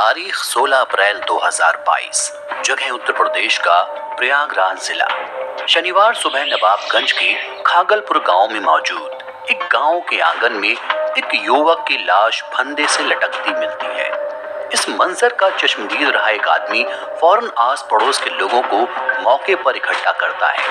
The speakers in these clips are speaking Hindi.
तारीख 16 अप्रैल 2022। जगह उत्तर प्रदेश का प्रयागराज जिला। शनिवार सुबह नवाबगंज के खागलपुर गांव में मौजूद एक गांव के आंगन में एक युवक की लाश फंदे से लटकती मिलती है। इस मंजर का चश्मदीद रहा एक आदमी फौरन आस पड़ोस के लोगों को मौके पर इकट्ठा करता है।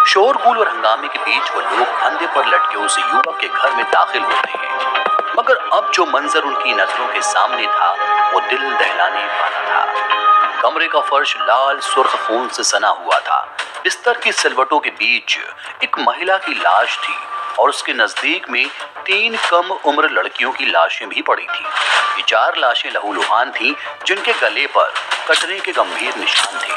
शोरगुल और हंगामे के बीच वो लोग फंदे पर लटके उस युवक के घर में दाखिल होते हैं, मगर अब जो मंजर उनकी नजरों के सामने था वो दिल दहलाने वाला था। कमरे का फर्श लाल सुर्ख खून से सना हुआ था। बिस्तर की सिलवटों के बीच एक महिला की लाश थी और उसके नजदीक में 3 कम उम्र लड़कियों की लाशें भी पड़ी थी। ये 4 लाशें लहूलुहान थीं, जिनके गले पर कटने के गंभीर निशान थे।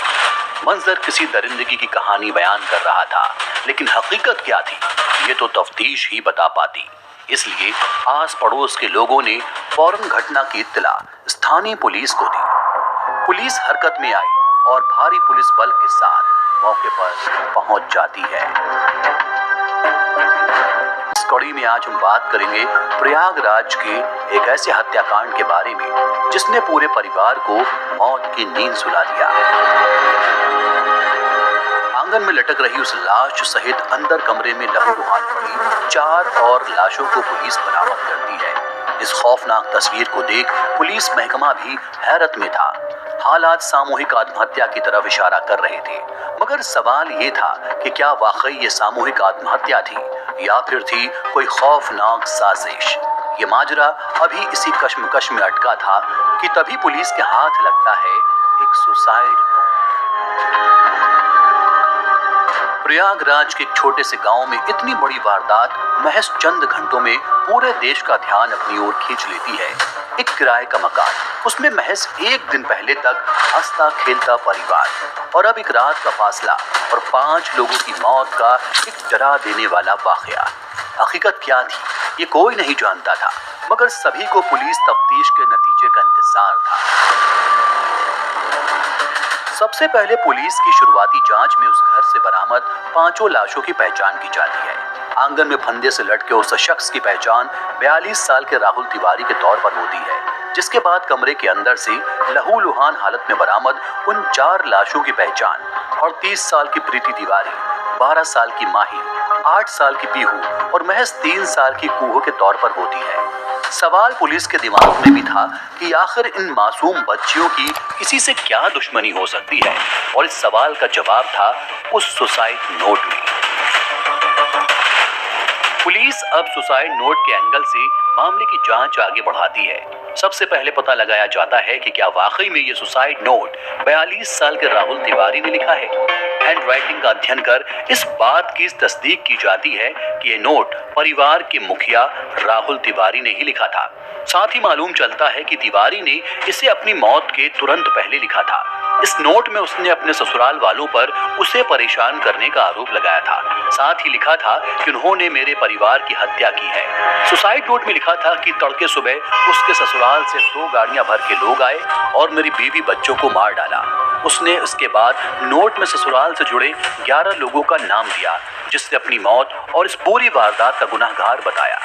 मंजर किसी दरिंदगी की कहानी बयान कर रहा था, लेकिन हकीकत क्या थी ये तो तफ्तीश ही बता पाती। इसलिए आस पड़ोस के लोगों ने फौरन घटना की इत्तला स्थानीय पुलिस को दी। पुलिस हरकत में आई और भारी पुलिस बल के साथ मौके पर पहुंच जाती है। इस कड़ी में आज हम बात करेंगे प्रयागराज के एक ऐसे हत्याकांड के बारे में जिसने पूरे परिवार को मौत की नींद सुला दिया। आंगन में लटक रही उस लाश सहित अंदर कमरे में लहूलुहान पड़ी 4 और लाशों को पुलिस बरामद करती है। इस खौफनाक तस्वीर को देख पुलिस महकमा भी हैरत में था। हालात सामूहिक आत्महत्या की तरफ इशारा कर रहे थे, मगर सवाल ये था कि क्या वाकई ये सामूहिक आत्महत्या थी या फिर थी कोई खौफनाक साजिश। ये माजरा अभी इसी कश्मकश में अटका था कि तभी पुलिस के हाथ लगता है एक सुसाइड नोट। प्रयागराज के एक छोटे से गांव में इतनी बड़ी वारदात महज चंद घंटों में पूरे देश का ध्यान अपनी ओर खींच लेती है। एक किराए का मकान, उसमें महज 1 दिन पहले तक हंसता खेलता परिवार, और अब एक रात का फासला और 5 लोगों की मौत का एक डरा देने वाला वाकया। हकीकत क्या थी ये कोई नहीं जानता था, मगर सभी को पुलिस तफ्तीश के नतीजे का इंतजार था। सबसे पहले पुलिस की शुरुआती जांच में उस घर से बरामद 5 लाशों की पहचान की जाती है। आंगन में फंदे से लटके उस शख्स की पहचान 42 साल के राहुल तिवारी के तौर पर होती है, जिसके बाद कमरे के अंदर से लहूलुहान हालत में बरामद उन 4 लाशों की पहचान 38 साल की प्रीति तिवारी, 12 साल की माही, 8 साल की पीहू और महज 3 साल की कूहो के तौर पर होती है। सवाल पुलिस के दिमाग में भी था कि आखिर इन मासूम बच्चियों की किसी से क्या दुश्मनी हो सकती है, और इस सवाल का जवाब था उस सुसाइड नोट में। पुलिस अब सुसाइड नोट के एंगल से मामले की जांच आगे बढ़ाती है। सबसे पहले पता लगाया जाता है कि क्या वाकई में ये सुसाइड नोट 42 साल के राहुल तिवारी ने लिखा है। हैंड राइटिंग का अध्ययन कर इस बात की तस्दीक की जाती है कि ये नोट परिवार के मुखिया राहुल तिवारी ने ही लिखा था। साथ ही मालूम चलता है कि तिवारी ने इसे अपनी मौत के तुरंत पहले लिखा था। इस नोट में उसने अपने ससुराल वालों पर उसे परेशान करने का आरोप लगाया था। साथ ही लिखा था कि उन्होंने मेरे परिवार की हत्या की है। सुसाइड नोट में लिखा था कि तड़के सुबह उसके ससुराल से 2 गाड़ियां भर के लोग आए और मेरी बीवी बच्चों को मार डाला। उसने इसके बाद नोट में ससुराल से जुड़े 11 लोगों का नाम दिया, जिसने अपनी मौत और इस पूरी वारदात का गुनहगार बताया।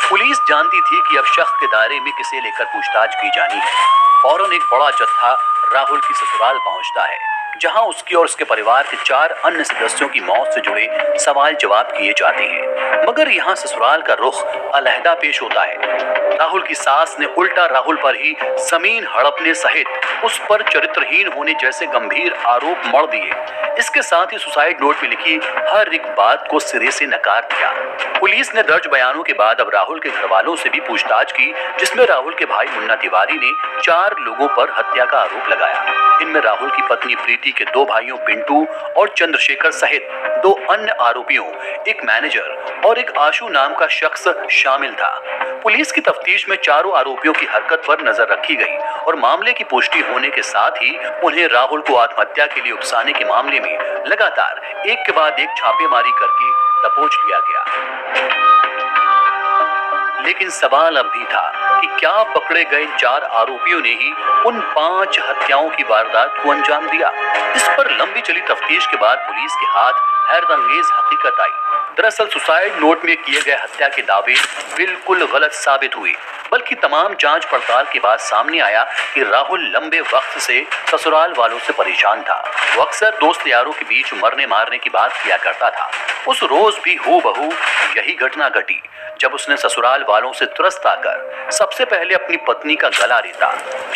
पुलिस जानती थी कि अब शक के दायरे में किसे लेकर पूछताछ की जानी है। फौरन एक बड़ा जत्था राहुल की ससुराल पहुंचता है, जहां उसकी और उसके परिवार के 4 अन्य सदस्यों की मौत से जुड़े सवाल जवाब किए जाते हैं। मगर यहाँ ससुराल का रुख अलहदा पेश होता है। राहुल की सास ने उल्टा राहुल पर ही जमीन हड़पने सहित उस पर चरित्रहीन होने जैसे गंभीर आरोप मढ़ दिए। इसके साथ ही सुसाइड नोट में लिखी हर एक बात को सिरे से नकार दिया। पुलिस ने दर्ज बयानों के बाद अब राहुल के घर वालों से भी पूछताछ की, जिसमें राहुल के भाई मुन्ना तिवारी ने 4 लोगों पर हत्या का आरोप लगाया। इनमें राहुल की पत्नी प्रीति के 2 भाइयों पिंटू और चंद्रशेखर सहित 2 अन्य आरोपियों, एक मैनेजर और एक आशु नाम का शख्स शामिल था। पुलिस की तफ्तीश में चारों आरोपियों की हरकत पर नजर रखी गई और मामले की पुष्टि होने के साथ ही उन्हें राहुल को आत्महत्या के लिए उकसाने के मामले में लगातार एक के बाद एक छापेमारी करके दबोच लिया गया। लेकिन सवाल अब भी था कि क्या पकड़े गए 4 आरोपियों ने ही उन 5 हत्याओं की वारदात को अंजाम दिया। इस पर लंबी चली तफ्तीश के बाद पुलिस के हाथ हैरतअंगेज हकीकत आई। दरअसल सुसाइड नोट में किए गए हत्या के दावे बिल्कुल गलत साबित हुए। बल्कि तमाम जांच पड़ताल के बाद सामने आया कि राहुल लंबे वक्त से ससुराल वालों से परेशान था। वो अक्सर दोस्त यारों के बीच मरने मारने की बात किया करता था। उस रोज भी हूबहू यही घटना घटी जब उसने ससुराल वालों से त्रस्त आकर सबसे पहले अपनी पत्नी का गला रेता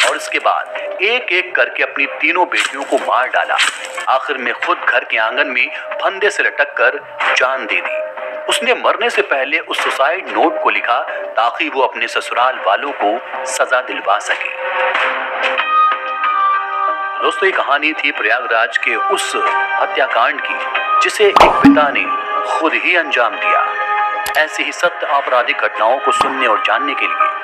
और इसके बाद एक एक करके अपनी तीनों बेटियों को मार डाला। आखिर में खुद घर के आंगन में फंदे से लटक कर जान दे दी। उसने मरने से पहले उस सुसाइड नोट को लिखा ताकि वो अपने ससुराल वालों को सजा दिलवा सके। दोस्तों, ये कहानी थी प्रयागराज के उस हत्याकांड की जिसे एक पिता ने खुद ही अंजाम दिया। ऐसी ही सत्य आपराधिक घटनाओं को सुनने और जानने के लिए